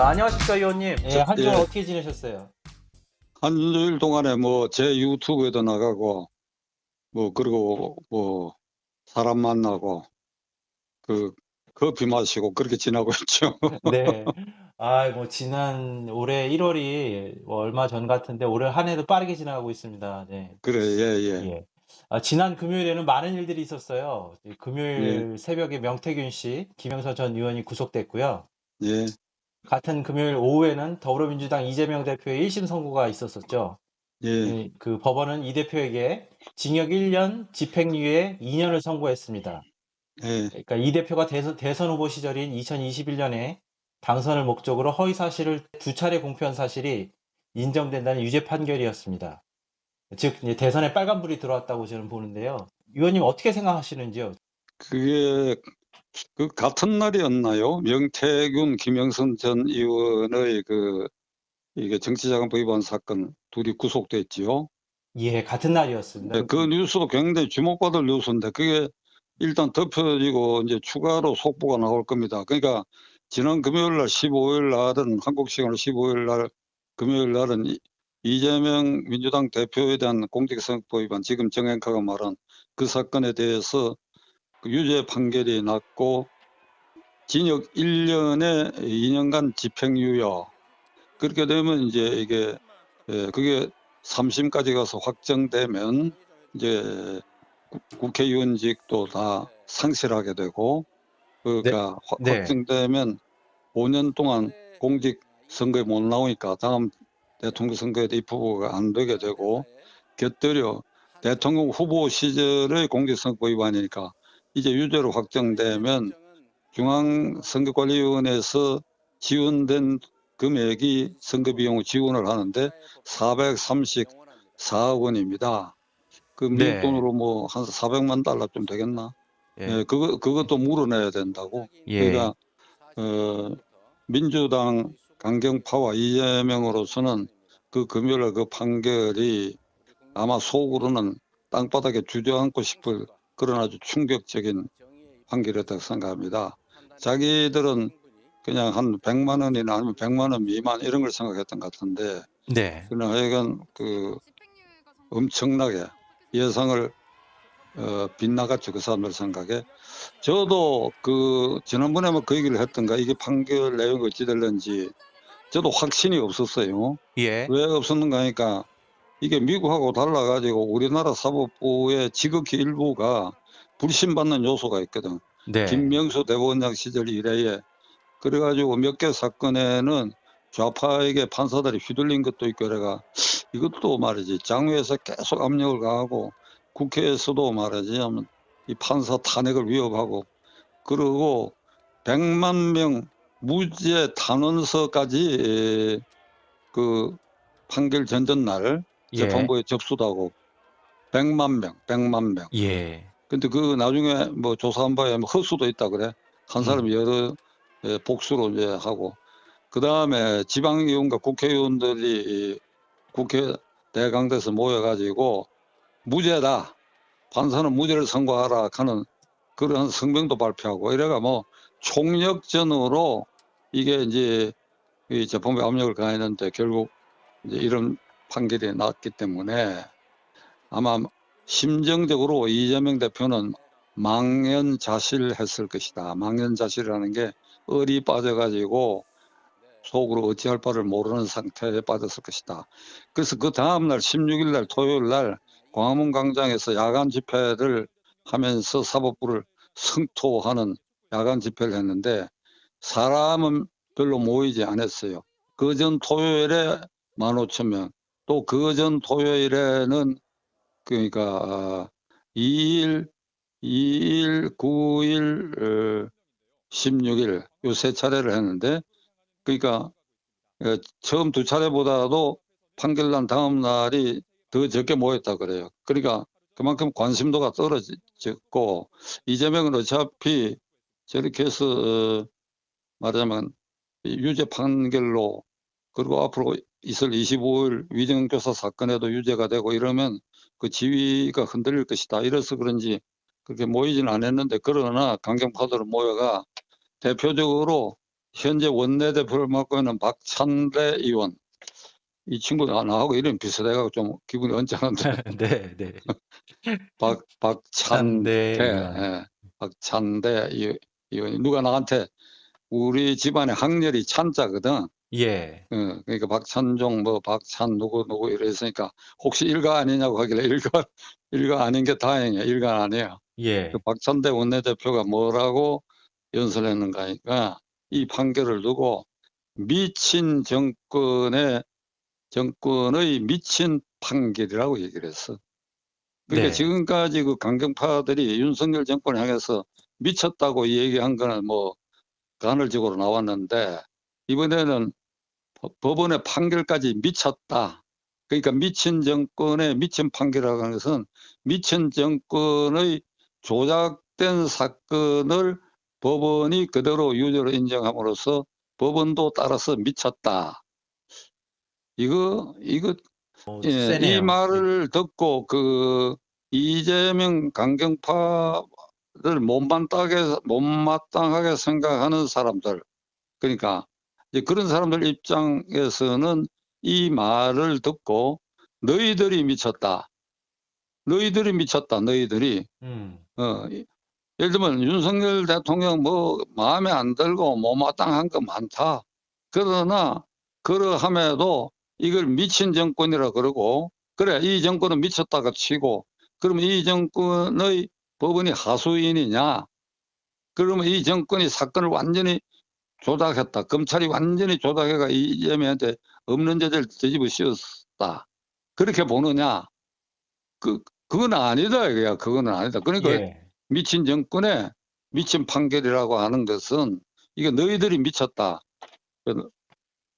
안녕하십니까, 의원님. 예, 한 주간 예, 어떻게 지내셨어요? 한 주일 동안에 뭐 제 유튜브에도 나가고 그리고 사람 만나고 그 커피 마시고 그렇게 지나고 있죠. 네. 지난 올해 1월이 얼마 전 같은데 올해 한 해도 빠르게 지나가고 있습니다. 네. 그래, 예, 예. 지난 금요일에는 많은 일들이 있었어요. 예, 예, 금요일 새벽에 명태균 씨, 김영서 전 의원이 구속됐고요. 예, 같은 금요일 오후에는 더불어민주당 이재명 대표의 1심 선고가 있었었죠. 예, 그 법원은 이 대표에게 징역 1년, 집행유예 2년을 선고했습니다. 예, 그러니까 이 대표가 대선 후보 시절인 2021년에 당선을 목적으로 허위 사실을 두 차례 공표한 사실이 인정된다는 유죄 판결이었습니다. 즉, 이제 대선에 빨간불이 들어왔다고 저는 보는데요. 의원님 어떻게 생각하시는지요? 그게 그 같은 날이었나요? 명태균, 김영선 전 의원의 이게 정치자금법 위반 사건 둘이 구속됐지요. 예, 같은 날이었습니다. 네, 그 뉴스도 굉장히 주목받을 뉴스인데 그게 일단 덮여지고 이제 추가로 속보가 나올 겁니다. 그러니까 지난 금요일 날 15일 날은 한국 시간으로 15일 날 금요일 날은 이재명 민주당 대표에 대한 공직선거법 위반 지금 정행카가 말한 그 사건에 대해서 그 유죄 판결이 났고 징역 1년에 2년간 집행유예 그렇게 되면 이제 이게 그게 3심까지 가서 확정되면 이제 국회의원직도 다 상실하게 되고 네, 그러니까 네, 확정되면 5년 동안 공직 선거에 못 나오니까 다음 대통령 선거에도 입후보가 안 되게 되고 곁들여 대통령 후보 시절의 공직선거 위반이니까 이제 유죄로 확정되면 중앙선거관리위원회에서 지원된 금액이 선거비용 지원을 하는데 434억 원입니다. 그 미국 네, 돈으로 뭐 한 400만 달러쯤 되겠나? 예, 예, 그것도 물어내야 된다고. 예, 그러니까 민주당 강경파와 이재명으로서는 그 금요일 그 판결이 아마 속으로는 땅바닥에 주저앉고 싶을 그런 아주 충격적인 판결이었다고 생각합니다. 자기들은 그냥 한 100만 원이나 아니면 100만 원 미만 이런 걸 생각했던 것 같은데 네, 그러나 하여간 엄청나게 예상을 빗나갔죠. 그 사람들 생각에. 저도 지난번에 뭐 그 얘기를 했던가 이게 판결 내용이 어찌 될는지 저도 확신이 없었어요. 예, 왜 없었는가 하니까 이게 미국하고 달라가지고 우리나라 사법부의 지극히 일부가 불신받는 요소가 있거든. 네, 김명수 대법원장 시절 이래에 그래가지고 몇 개 사건에는 좌파에게 판사들이 휘둘린 것도 있고 그래가 이것도 말이지 장외에서 계속 압력을 가하고 국회에서도 말이지 이 판사 탄핵을 위협하고 그리고 100만 명 무죄 탄원서까지 그 판결 전전날 예, 재판부에 접수도 하고 100만 명. 예, 근데 그 나중에 뭐 조사한 바에 뭐 헛수도 있다 그래. 한 사람이 여러 복수로 이제 하고 그 다음에 지방의원과 국회의원들이 국회 대강대에서 모여가지고 무죄다. 판사는 무죄를 선고하라 하는 그런 성명도 발표하고 이래가 뭐 총력전으로 이게 이제 이 재판부에 압력을 가했는데 결국 이제 이런 판결이 났기 때문에 아마 심정적으로 이재명 대표는 망연자실했을 것이다. 망연자실이라는 게 얼이 빠져가지고 속으로 어찌할 바를 모르는 상태에 빠졌을 것이다. 그래서 그 다음날 16일 날 토요일 날 광화문 광장에서 야간 집회를 하면서 사법부를 성토하는 야간 집회를 했는데 사람은 별로 모이지 않았어요. 그전 토요일에 15,000명, 또 그전 토요일에는 그러니까 2일, 2일, 9일, 16일 요 세 차례를 했는데 그러니까 처음 두 차례보다도 판결 난 다음 날이 더 적게 모였다 그래요. 그러니까 그만큼 관심도가 떨어졌고 이재명은 어차피 저렇게 해서 말하자면 유죄 판결로 그리고 앞으로 있을 25일 위정교사 사건에도 유죄가 되고 이러면 그 지위가 흔들릴 것이다. 이래서 그런지 그렇게 모이진 않았는데 그러나 강경파들은 모여가 대표적으로 현재 원내대표를 맡고 있는 박찬대 의원. 이 친구가 나하고 이름이 비슷해가지고 좀 기분이 언짢은데. 네, 네. 박찬대, 찬대 의원. 예, 박찬대 의원이 누가 나한테 우리 집안에 학렬이 찬자거든. 예, 그러니까 박찬종, 뭐 박찬 누구 이랬으니까 혹시 일가 아니냐고 하길래 일가 아닌 게 다행이야. 일가 아니에요. 예, 그 박찬대 원내대표가 뭐라고 연설했는가 하니까 이 판결을 두고 미친 정권의 미친 판결이라고 얘기를 했어. 그러니까 네, 지금까지 그 강경파들이 윤석열 정권을 향해서 미쳤다고 얘기한 거는 뭐 간헐적으로 나왔는데 이번에는 법원의 판결까지 미쳤다. 그러니까 미친 정권의 미친 판결이라고 하는 것은 미친 정권의 조작된 사건을 법원이 그대로 유죄로 인정함으로써 법원도 따라서 미쳤다. 이거 이 세네요. 예. 말을 듣고 그 이재명 강경파를 못마땅하게 생각하는 사람들, 그러니까 이제 그런 사람들 입장에서는 이 말을 듣고 너희들이 미쳤다. 너희들이. 음, 예를 들면 윤석열 대통령 뭐 마음에 안 들고 못마땅한 거 많다. 그러나 그러함에도 이걸 미친 정권이라 그러고, 그래 이 정권은 미쳤다가 치고, 그러면 이 정권의 법원이 하수인이냐? 그러면 이 정권이 사건을 완전히 조작했다. 검찰이 완전히 조작해가 이재명한테 없는 죄를 뒤집어 씌웠다. 그렇게 보느냐? 그건 아니다 이거야. 그건 아니다. 그러니까 예, 미친 정권의 미친 판결이라고 하는 것은 이게 너희들이 미쳤다.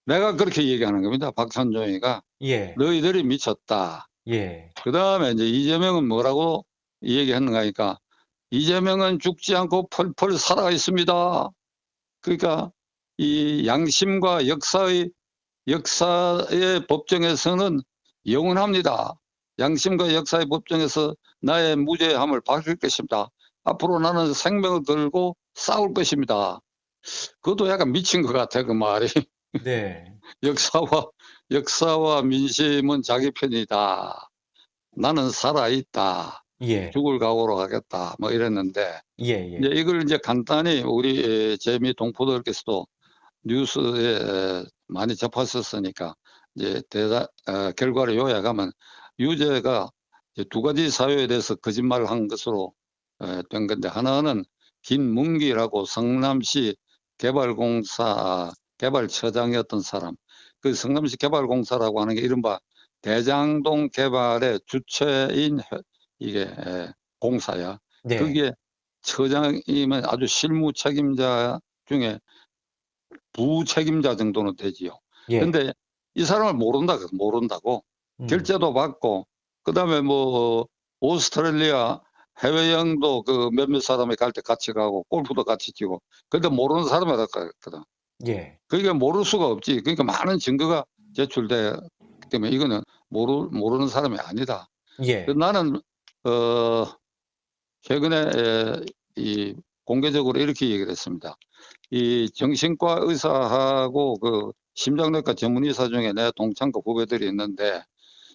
내가 그렇게 얘기하는 겁니다. 박찬종이가 예, 너희들이 미쳤다. 예, 그 다음에 이제 이재명은 뭐라고 얘기했는가 하니까 이재명은 죽지 않고 펄펄 살아 있습니다. 그러니까 이 양심과 역사의 법정에서는 영원합니다. 양심과 역사의 법정에서 나의 무죄함을 밝힐 것입니다. 앞으로 나는 생명을 걸고 싸울 것입니다. 그것도 약간 미친 것 같아, 그 말이. 네, 역사와 민심은 자기 편이다. 나는 살아있다. 예, 죽을 각오로 가겠다. 뭐 이랬는데, 예, 이제 예, 이걸 이제 간단히 우리 재미 동포들께서도 뉴스에 많이 접하셨으니까 이제 결과를 요약하면 유죄가 이제 두 가지 사유에 대해서 거짓말을 한 것으로 된 건데, 하나는 김문기라고 성남시 개발공사 개발처장이었던 사람, 그 성남시 개발공사라고 하는 게 이른바 대장동 개발의 주체인 이게 공사야. 네, 그게 처장이면 아주 실무 책임자 중에 부책임자 정도는 되지요. 예, 근데 이 사람을 모른다고. 음, 결제도 받고, 그 다음에 뭐, 오스트레일리아 해외여행도 그 몇몇 사람이 갈 때 같이 가고, 골프도 같이 치고, 근데 모르는 사람이라 했거든. 예, 그러니까 모를 수가 없지. 그러니까 많은 증거가 제출되기 때문에 이거는 모르는 사람이 아니다. 예, 나는, 최근에 이 공개적으로 이렇게 얘기를 했습니다. 이 정신과 의사하고 그 심장내과 전문의사 중에 내 동창과 후배들이 있는데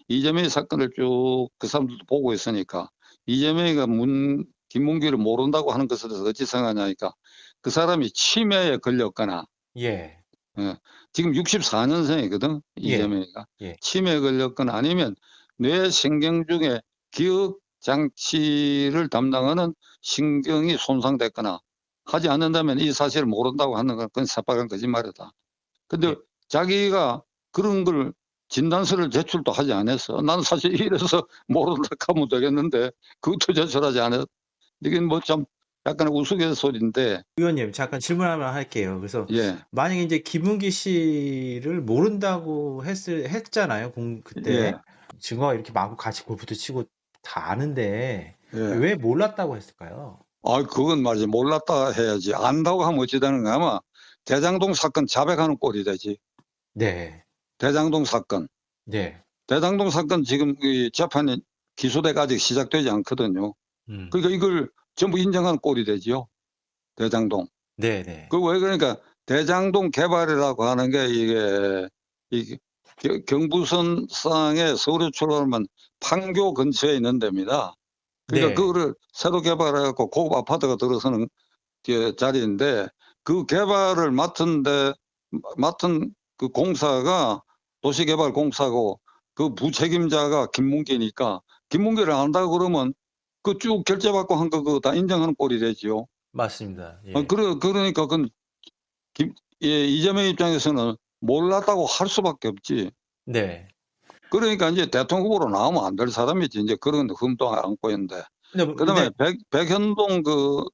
이재명의 사건을 쭉 그 사람들도 보고 있으니까 이재명이가 김문기를 모른다고 하는 것에 대해서 어찌 생각하냐니까 그 사람이 치매에 걸렸거나 예, 지금 64년생이거든 예, 이재명이가 예, 치매에 걸렸거나 아니면 뇌신경 중에 기억 장치를 담당하는 신경이 손상됐거나 하지 않는다면 이 사실을 모른다고 하는 건 그건 새빨간 거짓말이다. 근데 예, 자기가 그런 걸 진단서를 제출도 하지 않았어. 나는 사실 이래서 모른다 하면 되겠는데 그것도 제출하지 않았. 이게 뭐 좀 약간 우스갯소리인데 의원님, 잠깐 질문 하나 할게요. 그래서 예, 만약에 이제 김은기 씨를 모른다고 했잖아요. 예, 그때 증거가 이렇게 많고 같이 골프도 치고 다 아는데 예. 왜 몰랐다고 했을까요? 아, 그건 말이지. 몰랐다 해야지. 안다고 하면 어찌 되는가 하면 대장동 사건 자백하는 꼴이 되지. 네, 대장동 사건. 네, 대장동 사건 지금 이 재판이 기소대가 아직 시작되지 않거든요. 음, 그러니까 이걸 전부 인정하는 꼴이 되지요. 대장동. 네, 네, 그 왜 그러니까 대장동 개발이라고 하는 게 이게 경부선상에 서울에 출발하면 판교 근처에 있는 데입니다. 그러니까 네. 그거를 새로 개발해갖고 고급 아파트가 들어서는 자리인데 그 개발을 맡은 그 공사가 도시개발공사고 그 부책임자가 김문기니까 김문기를 안다고 그러면 그 쭉 결제받고 한 거 그거 다 인정하는 꼴이 되지요. 맞습니다. 예. 그러니까 이재명 입장에서는 몰랐다고 할 수밖에 없지. 네. 그러니까 이제 대통령 후보로 나오면 안 될 사람이지. 이제 그런 흠도 안고 있는데. 그다음에 백현동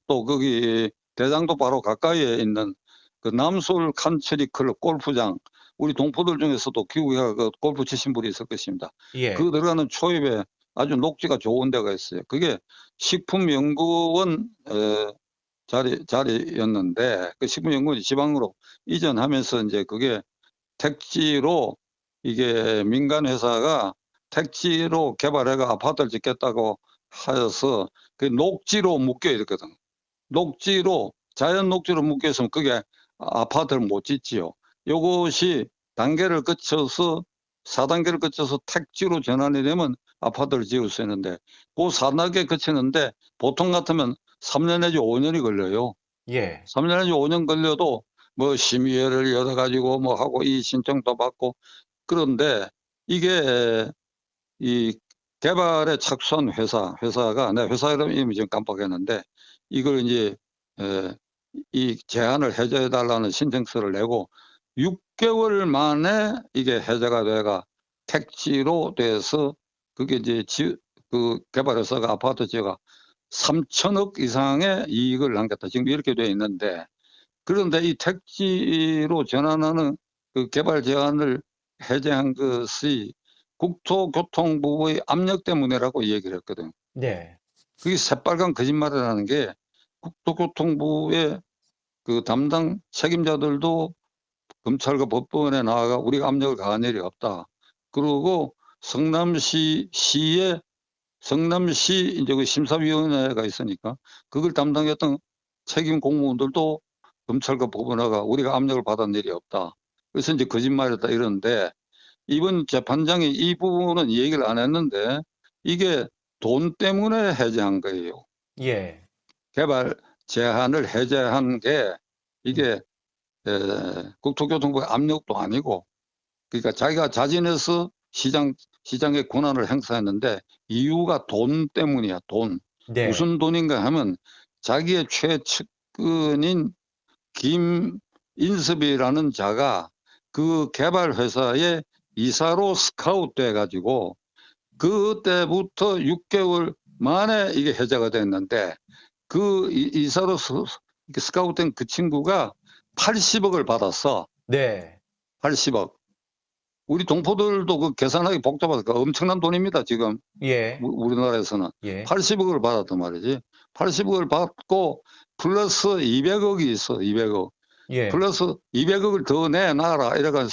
또 거기 대장도 바로 가까이에 있는 그 남서울 칸처리 클럽 골프장 우리 동포들 중에서도 기후가 그 골프 치신 분이 있을 것입니다. 예. 그 들어가는 초입에 아주 녹지가 좋은 데가 있어요. 그게 식품연구원 자리였는데 그 식품연구원이 지방으로 이전하면서 이제 그게 택지로 이게 민간 회사가 택지로 개발해가 아파트를 짓겠다고 하여서 그 녹지로 묶여 있거든. 녹지로 자연 녹지로 묶여 있으면 그게 아파트를 못 짓지요. 요것이 단계를 거쳐서 4단계를 거쳐서 택지로 전환이 되면 아파트를 지을 수 있는데 그 4단계 거치는데 보통 같으면 3년 내지 5년이 걸려요. 예. 3년 내지 5년 걸려도 뭐 심의회를 열어가지고 뭐 하고 이 신청도 받고 그런데 이게 이 개발에 착수한 회사가 내 회사 이름이 지금 깜빡했는데 이걸 이제 이 제한을 해제해 달라는 신청서를 내고 6개월 만에 이게 해제가 돼가 택지로 돼서 그게 이제 그 개발회사가 아파트 지어가 3천억 이상의 이익을 남겼다. 지금 이렇게 돼 있는데 그런데 이 택지로 전환하는 그 개발 제한을 해제한 것이 국토교통부의 압력 때문이라고 얘기를 했거든. 네. 그게 새빨간 거짓말이라는 게 국토교통부의 그 담당 책임자들도 검찰과 법원에 나아가 우리가 압력을 가한 일이 없다. 그리고 성남시 이제 그 심사위원회가 있으니까 그걸 담당했던 책임 공무원들도 검찰과 법원에가 우리가 압력을 받은 일이 없다. 그래서 이제 거짓말이다 이러는데 이번 재판장이 이 부분은 얘기를 안 했는데 이게 돈 때문에 해제한 거예요. 예. 개발 제한을 해제한 게 이게 국토교통부의 압력도 아니고 그러니까 자기가 자진해서 시장의 권한을 행사했는데 이유가 돈 때문이야. 돈. 네. 무슨 돈인가 하면 자기의 최측근인 김인섭이라는 자가 그 개발 회사의 이사로 스카우트 돼가지고 그때부터 6개월 만에 이게 해제가 됐는데 그 이사로 스카우트된 그 친구가 80억을 받았어. 네. 80억. 우리 동포들도 그 계산하기 복잡해서 엄청난 돈입니다. 지금 예. 우리나라에서는 예. 80억을 받았단 말이지. 80억을 받고 플러스 200억이 있어. 200억. 예. 플러스 200억을 더 내놔라. 이래가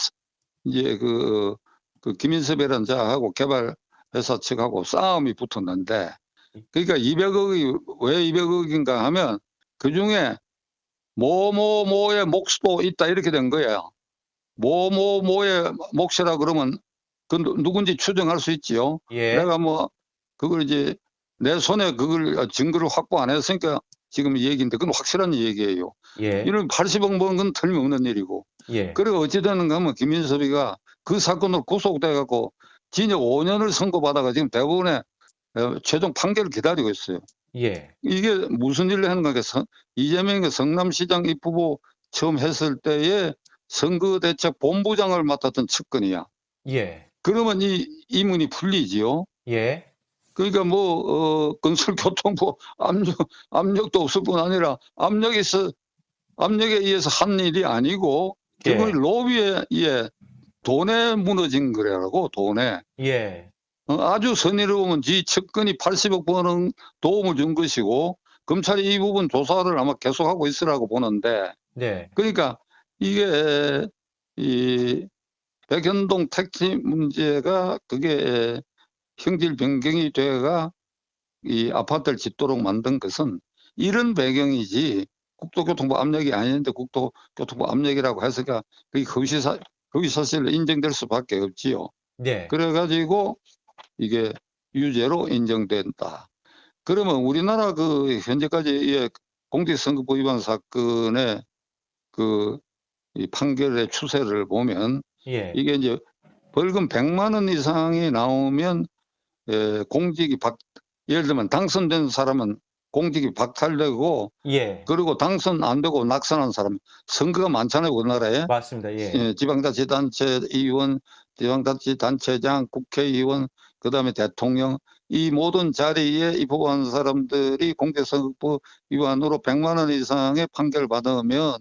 이제 그 김인섭이라는 자하고 개발회사 측하고 싸움이 붙었는데 그러니까 200억이 왜 200억인가 하면 그중에 뭐뭐뭐의 몫도 있다 이렇게 된 거야. 뭐뭐뭐의 몫이라 그러면 그 누군지 추정할 수 있지요. 예. 내가 뭐 그걸 이제 내 손에 그걸 증거를 확보 안 했으니까 지금 이 얘기인데 그건 확실한 얘기예요. 예. 이런 80억 번 건 틀림없는 일이고. 예. 그리고 어찌되는가 하면 김인섭이가 그 사건으로 구속돼 갖고 징역 5년을 선고받아가 지금 대법원에 최종 판결을 기다리고 있어요. 예. 이게 무슨 일을 하는가 해서 이재명이 성남시장 입후보 처음 했을 때에 선거대책본부장을 맡았던 측근이야. 예. 그러면 이 이문이 풀리지요. 예. 그러니까 뭐 건설교통부 압력도 없을 뿐 아니라 압력에 의해서 한 일이 아니고 결국 예. 로비에 의해 돈에 무너진 거라고. 돈에. 예. 아주 선의로 보면 지 측근이 80억 버는 도움을 준 것이고 검찰이 이 부분 조사를 아마 계속하고 있으라고 보는데 네. 그러니까 이게 이 백현동 택지 문제가 그게 형질 변경이 돼가 이 아파트를 짓도록 만든 것은 이런 배경이지 국토교통부 압력이 아닌데 국토교통부 압력이라고 해서가 그게 허위사실로 인정될 수밖에 없지요. 네. 그래가지고 이게 유죄로 인정된다. 그러면 우리나라 그 현재까지 공직선거법 위반 사건의 이 판결의 추세를 보면 예. 이게 이제 벌금 100만 원 이상이 나오면 예를 들면 당선된 사람은 공직이 박탈되고, 예. 그리고 당선 안 되고 낙선한 사람, 선거가 많잖아요, 우리나라에. 맞습니다. 예. 지방자치단체 의원, 지방자치단체장, 국회의원, 그다음에 대통령, 이 모든 자리에 입후보한 사람들이 공직선거법 위반으로 100만 원 이상의 판결을 받으면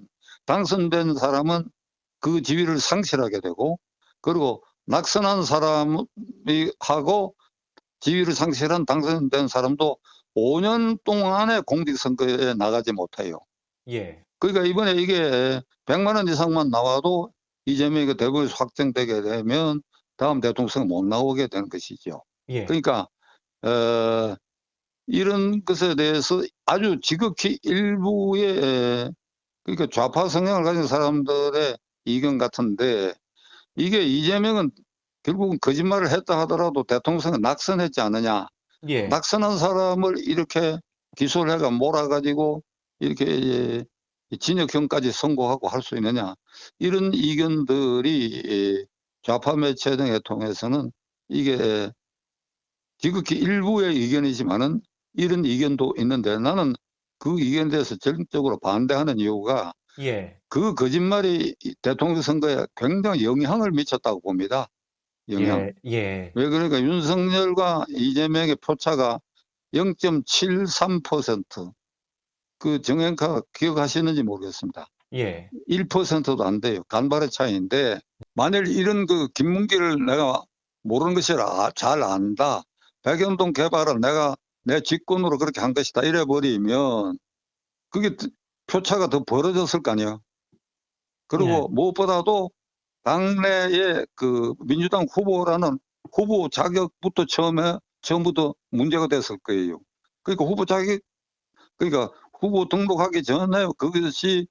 당선된 사람은 그 지위를 상실하게 되고, 그리고 낙선한 사람이 하고 지위를 상실한 당선된 사람도 5년 동안에 공직선거에 나가지 못해요. 예. 그러니까 이번에 이게 100만 원 이상만 나와도 이재명이 대법에서 확정되게 되면 다음 대통령 선거 못 나오게 되는 것이죠. 예. 그러니까 이런 것에 대해서 아주 지극히 일부의 그러니까 좌파 성향을 가진 사람들의 의견 같은데, 이게 이재명은 결국은 거짓말을 했다 하더라도 대통령 선거 낙선했지 않느냐. 예. 낙선한 사람을 이렇게 기소를 해가 몰아가지고 이렇게 징역형까지 선고하고 할 수 있느냐. 이런 의견들이 좌파 매체 등을 통해서는 이게 지극히 일부의 의견이지만은 이런 의견도 있는데, 나는 그 의견에 대해서 전적으로 반대하는 이유가 예. 그 거짓말이 대통령 선거에 굉장히 영향을 미쳤다고 봅니다. 영향. 예. 예. 왜 그러니까 윤석열과 이재명의 표차가 0.73%, 그 정행가 기억하시는지 모르겠습니다. 예. 1%도 안 돼요. 간발의 차이인데, 만일 이런 그 김문기를 내가 모르는 것이라 잘 안다, 백연동 개발은 내가 내 직권으로 그렇게 한 것이다 이래 버리면 그게 표차가 더 벌어졌을 거 아니에요. 그리고 예. 무엇보다도 당내에 그 민주당 후보라는 후보 자격부터 처음부터 문제가 됐을 거예요. 그러니까 그러니까 후보 등록하기 전에 그것이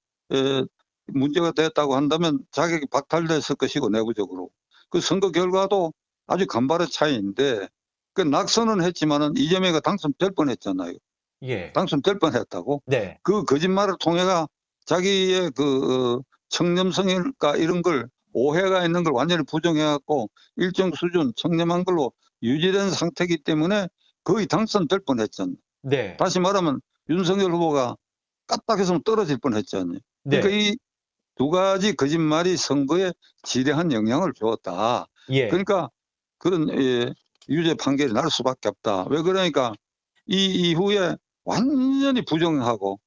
문제가 됐다고 한다면 자격이 박탈됐을 것이고, 내부적으로. 그 선거 결과도 아주 간발의 차이인데, 그 낙선은 했지만은 이재명이 당선될 뻔했잖아요. 예. 당선될 뻔했다고. 네. 그 거짓말을 통해가 자기의 그 청렴성일까 이런 걸, 오해가 있는 걸 완전히 부정해갖고 일정 수준 청렴한 걸로 유지된 상태이기 때문에 거의 당선될 뻔했잖아요. 네. 다시 말하면 윤석열 후보가 까딱했으면 떨어질 뻔했잖아요. 그러니까 네. 이 두 가지 거짓말이 선거에 지대한 영향을 주었다. 예. 그러니까 그런 유죄 판결이 날 수밖에 없다. 왜 그러니까 이 이후에 완전히 부정하고,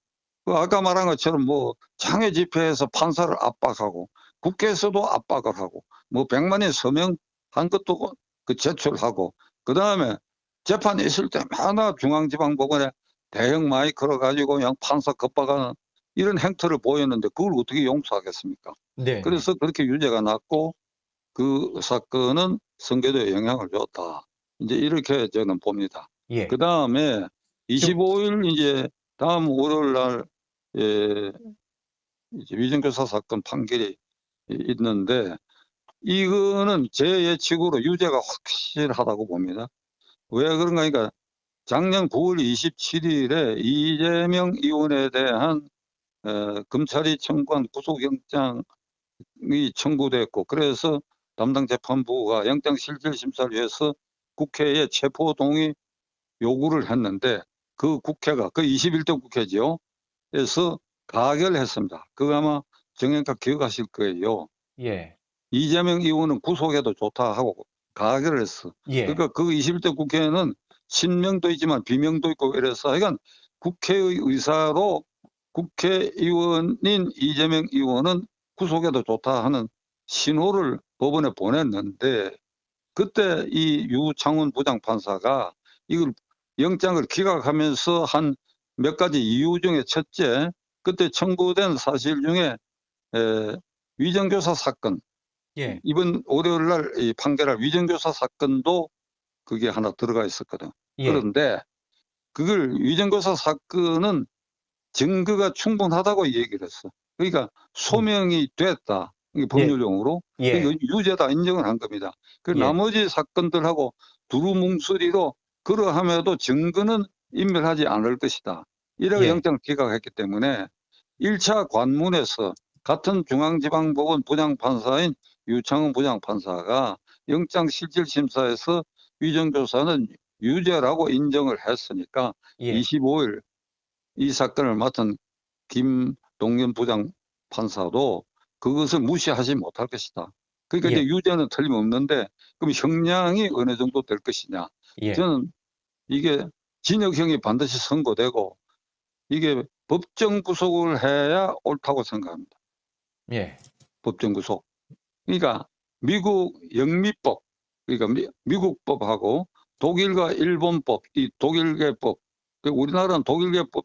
그 아까 말한 것처럼 뭐 장외 집회에서 판사를 압박하고, 국회에서도 압박을 하고, 뭐 100만인 서명한 것도 그 제출하고, 그 다음에 재판이 있을 때마다 중앙지방법원에 대형 마이크로 가지고 그냥 판사 겁박하는 이런 행태를 보였는데 그걸 어떻게 용서하겠습니까? 네. 그래서 그렇게 유죄가 났고 그 사건은 선거에 영향을 줬다. 이제 이렇게 저는 봅니다. 예. 그 다음에 25일 이제 다음 월요일 날 이제 위정교사 사건 판결이 있는데, 이거는 제 예측으로 유죄가 확실하다고 봅니다. 왜 그런가 하니까 작년 9월 27일에 이재명 의원에 대한 검찰이 청구한 구속영장이 청구됐고, 그래서 담당 재판부가 영장실질심사를 위해서 국회에 체포동의 요구를 했는데, 그 국회가 그 21대 국회죠. 에서 가결했습니다. 그거 아마 정영카 기억하실 거예요. 예. 이재명 의원은 구속해도 좋다 하고 가결을 했어. 예. 그러니까 그 21대 국회에는 친명도 있지만 비명도 있고 이래서, 하여간 국회의 의사로 국회의원인 이재명 의원은 구속해도 좋다 하는 신호를 법원에 보냈는데, 그때 이 유창훈 부장판사가 이걸 영장을 기각하면서 한 몇 가지 이유 중에 첫째, 그때 청구된 사실 중에 위정교사 사건, 예. 이번 월요일 날 이 판결할 위정교사 사건도 그게 하나 들어가 있었거든. 예. 그런데 그걸 위정교사 사건은 증거가 충분하다고 얘기를 했어. 그러니까 소명이 됐다. 이게 예. 법률용어로. 예. 그러니까 유죄다 인정을 한 겁니다. 그 예. 나머지 사건들하고 두루뭉술이로 그러함에도 증거는 인멸하지 않을 것이다. 이라고 예. 영장을 기각했기 때문에 1차 관문에서 같은 중앙지방법원 부장판사인 유창훈 부장판사가 영장실질심사에서 위정조사는 유죄라고 인정을 했으니까 예. 25일 이 사건을 맡은 김동연 부장판사도 그것을 무시하지 못할 것이다. 그러니까 예. 이제 유죄는 틀림없는데 그럼 형량이 어느 정도 될 것이냐. 예. 저는 이게 징역형이 반드시 선고되고 이게 법정 구속을 해야 옳다고 생각합니다. 예. 법정 구속. 그러니까 미국 영미법, 그러니까 미국법하고 독일과 일본법, 이 독일계법, 우리나라는 독일계법의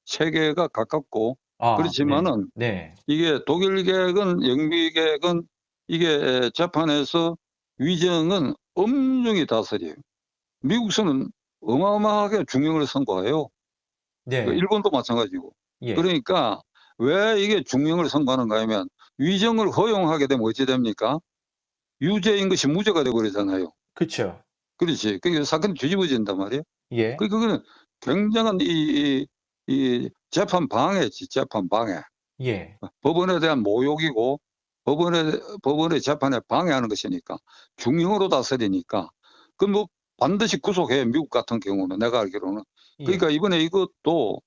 체계가 가깝고 아, 그렇지만은 네. 이게 독일계획은 영미계획은 이게 재판에서 위정은 엄중히 다스려요. 미국서는 어마어마하게 중형을 선고해요. 네. 일본도 마찬가지고. 예. 그러니까 왜 이게 중형을 선고하는가 하면 위정을 허용하게 되면 어찌 됩니까? 유죄인 것이 무죄가 돼버리잖아요. 그쵸. 그렇지. 그러니까 사건이 뒤집어진단 말이에요. 예. 그거는 굉장한 이 재판 방해지, 재판 방해. 예. 법원에 대한 모욕이고 법원의 재판에 방해하는 것이니까 중형으로 다스리니까 그 뭐 반드시 구속해 미국 같은 경우는 내가 알기로는. 예. 그러니까 이번에 이것도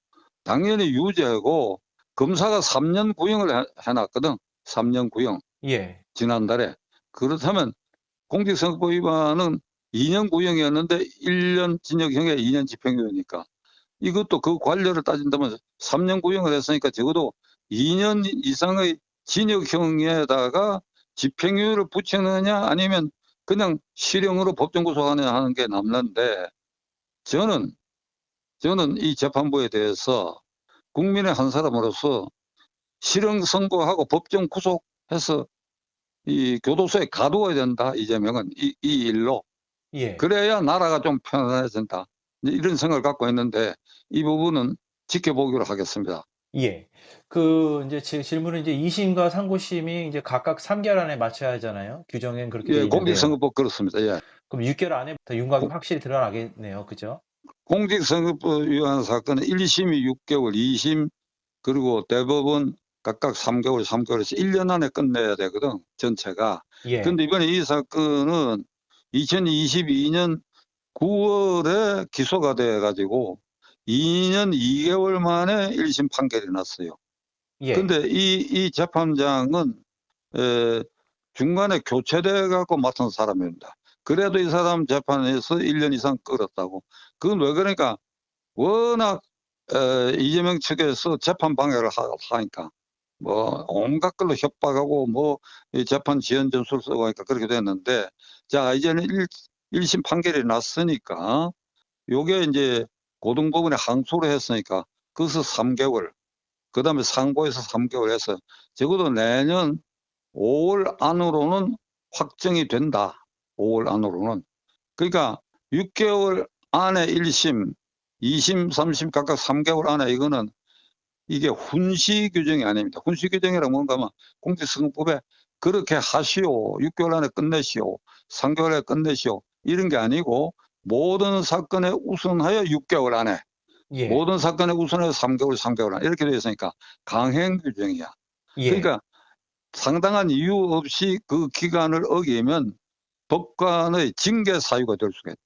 당연히 유죄고 검사가 3년 구형을 해놨거든. 3년 구형. 예. 지난달에. 그렇다면 공직선거법 위반은 2년 구형이었는데 1년 징역형에 2년 집행유예니까 이것도 그 관료를 따진다면 3년 구형을 했으니까 적어도 2년 이상의 징역형에다가 집행유예를 붙이느냐 아니면 그냥 실형으로 법정 구속하느냐 하는 게 남는데 저는 이 재판부에 대해서 국민의 한 사람으로서 실형 선고하고 법정 구속해서 이 교도소에 가두어야 된다. 이재명은 이 일로. 예. 그래야 나라가 좀 편안해진다. 이런 생각을 갖고 있는데 이 부분은 지켜보기로 하겠습니다. 예. 이제 제 질문은 이제 2심과 상고심이 이제 각각 3개월 안에 마쳐야 하잖아요. 규정엔 그렇게 돼 예, 있는데요. 공직선거법 그렇습니다. 예. 그럼 6개월 안에부터 윤곽이 확실히 드러나겠네요. 그죠? 공직선거법 위반 사건은 1심이 6개월, 2심 그리고 대법원 각각 3개월, 3개월에서 1년 안에 끝내야 되거든. 전체가. 예. 그런데 이번에 이 사건은 2022년 9월에 기소가 돼 가지고 2년 2개월 만에 1심 판결이 났어요. 예. 근데 이 재판장은 중간에 교체돼 갖고 맡은 사람입니다. 그래도 이 사람 재판에서 1년 이상 끌었다고. 그건 왜 그러니까 워낙 이재명 측에서 재판 방해를 하니까 뭐 온갖 걸로 협박하고 뭐 이 재판 지연 전술 쓰고 하니까 그렇게 됐는데 자 이제는 1심 판결이 났으니까 요게 이제 고등법원에 항소를 했으니까 그것을 3개월 그다음에 상고에서 3개월 해서 적어도 내년 5월 안으로는 확정이 된다. 5월 안으로는. 그러니까 6개월 안에 1심, 2심, 3심 각각 3개월 안에 이거는 이게 훈시 규정이 아닙니다. 훈시 규정이란 뭔가 하면 공직선거법에 그렇게 하시오. 6개월 안에 끝내시오. 3개월 안에 끝내시오. 이런 게 아니고 모든 사건에 우선하여 6개월 안에 예. 모든 사건에 우선하여 3개월 안에 이렇게 되어 있으니까 강행 규정이야. 예. 그러니까 상당한 이유 없이 그 기간을 어기면 법관의 징계 사유가 될 수가 있다.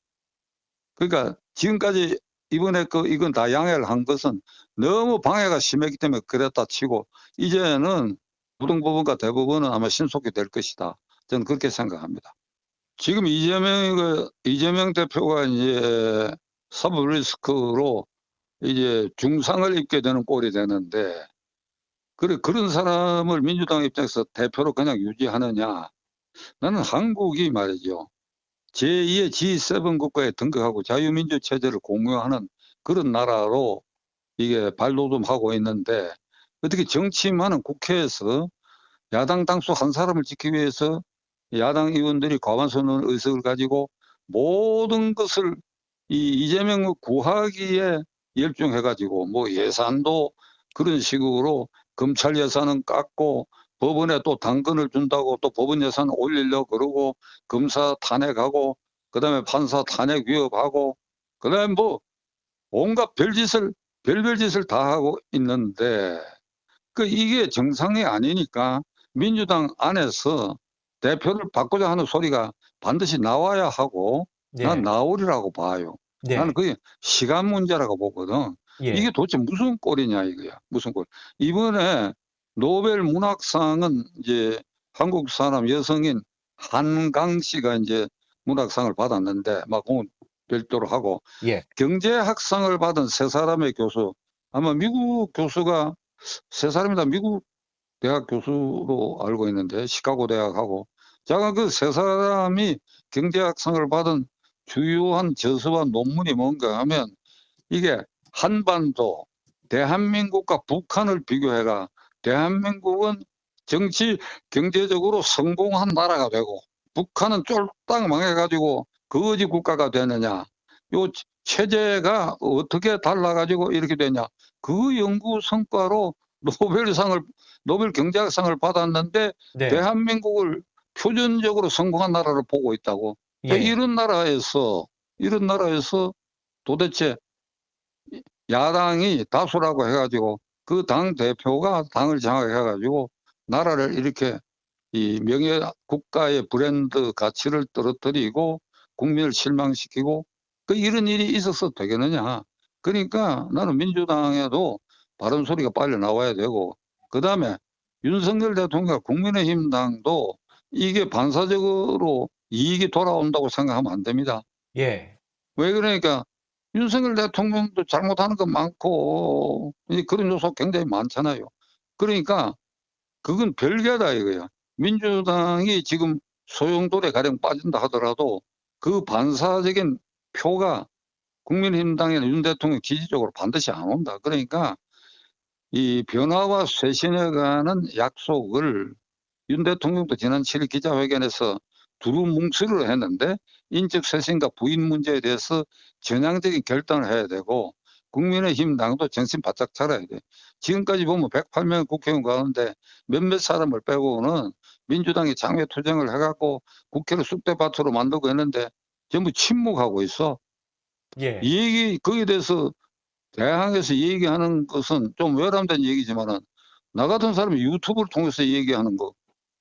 그러니까 지금까지 이번에 이건 다 양해를 한 것은 너무 방해가 심했기 때문에 그랬다 치고 이제는 고등법원과 대법원은 아마 신속히 될 것이다. 저는 그렇게 생각합니다. 지금 이재명 대표가 이제 사법 리스크로 이제 중상을 입게 되는 꼴이 되는데 그런 사람을 민주당 입장에서 대표로 그냥 유지하느냐. 나는 한국이 말이죠. 제2의 G7 국가에 등극하고 자유민주 체제를 공유하는 그런 나라로 이게 발돋움하고 있는데 어떻게 정치만은 국회에서 야당 당수 한 사람을 지키기 위해서 야당 의원들이 과반수 의석을 가지고 모든 것을 이재명을 구하기에 열중해가지고 뭐 예산도 그런 식으로 검찰 예산은 깎고 법원에 또 당근을 준다고 또 법원 예산 올리려고 그러고 검사 탄핵하고 그다음에 판사 탄핵 위협하고 그다음에 뭐 온갖 별별 짓을 다 하고 있는데 이게 정상이 아니니까 민주당 안에서 대표를 바꾸자 하는 소리가 반드시 나와야 하고 난 네. 나오리라고 봐요. 나는 네. 그게 시간 문제라고 보거든. 이게 예. 도대체 무슨 꼴이냐 이거야. 무슨 꼴. 이번에 노벨 문학상은 이제 한국 사람 여성인 한강 씨가 이제 문학상을 받았는데 막 그건 별도로 하고 예. 경제학상을 받은 세 사람의 교수 아마 미국 교수가 세 사람이 다 미국 대학 교수로 알고 있는데 시카고 대학하고 제가 그 세 사람이 경제학상을 받은 주요한 저서와 논문이 뭔가 하면 이게 한반도 대한민국과 북한을 비교해가 대한민국은 정치 경제적으로 성공한 나라가 되고 북한은 쫄딱 망해가지고 거지 국가가 되느냐 요 체제가 어떻게 달라가지고 이렇게 되냐 그 연구 성과로 노벨 경제학상을 받았는데 네. 대한민국을 표준적으로 성공한 나라로 보고 있다고. 예. 이런 나라에서 도대체 야당이 다수라고 해가지고 그 당 대표가 당을 장악해가지고 나라를 이렇게 이 명예 국가의 브랜드 가치를 떨어뜨리고 국민을 실망시키고 이런 일이 있어서 되겠느냐. 그러니까 나는 민주당에도 바른 소리가 빨리 나와야 되고 그다음에 윤석열 대통령과 국민의힘 당도 이게 반사적으로 이익이 돌아온다고 생각하면 안 됩니다. 예. 왜 그러니까 윤석열 대통령도 잘못하는 거 많고 그런 요소 굉장히 많잖아요. 그러니까 그건 별개다 이거야. 민주당이 지금 소용돌이에 가령 빠진다 하더라도 그 반사적인 표가 국민의힘당이나 윤 대통령 지지 쪽으로 반드시 안 온다. 그러니까 이 변화와 쇄신에 관한 약속을 윤 대통령도 지난 7일 기자회견에서 두루뭉술을 했는데 인적 쇄신과 부인 문제에 대해서 전향적인 결단을 해야 되고 국민의힘 당도 정신 바짝 차려야 돼. 지금까지 보면 108명 국회의원 가운데 몇몇 사람을 빼고는 민주당이 장외 투쟁을 해갖고 국회를 쑥대밭으로 만들고 했는데 전부 침묵하고 있어. 예. 이 얘기 거기에 대해서 대항에서 얘기하는 것은 좀 외람된 얘기지만은 나 같은 사람이 유튜브를 통해서 얘기하는 거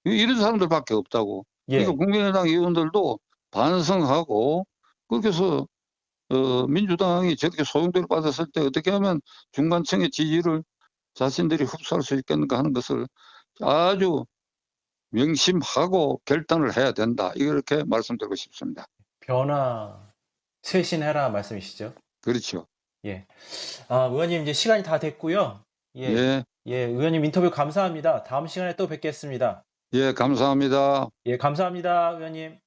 이런 사람들밖에 없다고. 그러니까 예. 국민의당 의원들도 반성하고 그렇게 해서 민주당이 저렇게 소용돌이 빠졌을 때 어떻게 하면 중간층의 지지를 자신들이 흡수할 수 있겠는가 하는 것을 아주 명심하고 결단을 해야 된다. 이렇게 말씀드리고 싶습니다. 변화, 쇄신해라 말씀이시죠? 그렇죠. 예. 의원님 이제 시간이 다 됐고요. 예. 예, 예, 의원님 인터뷰 감사합니다. 다음 시간에 또 뵙겠습니다. 예, 감사합니다. 예, 감사합니다, 의원님.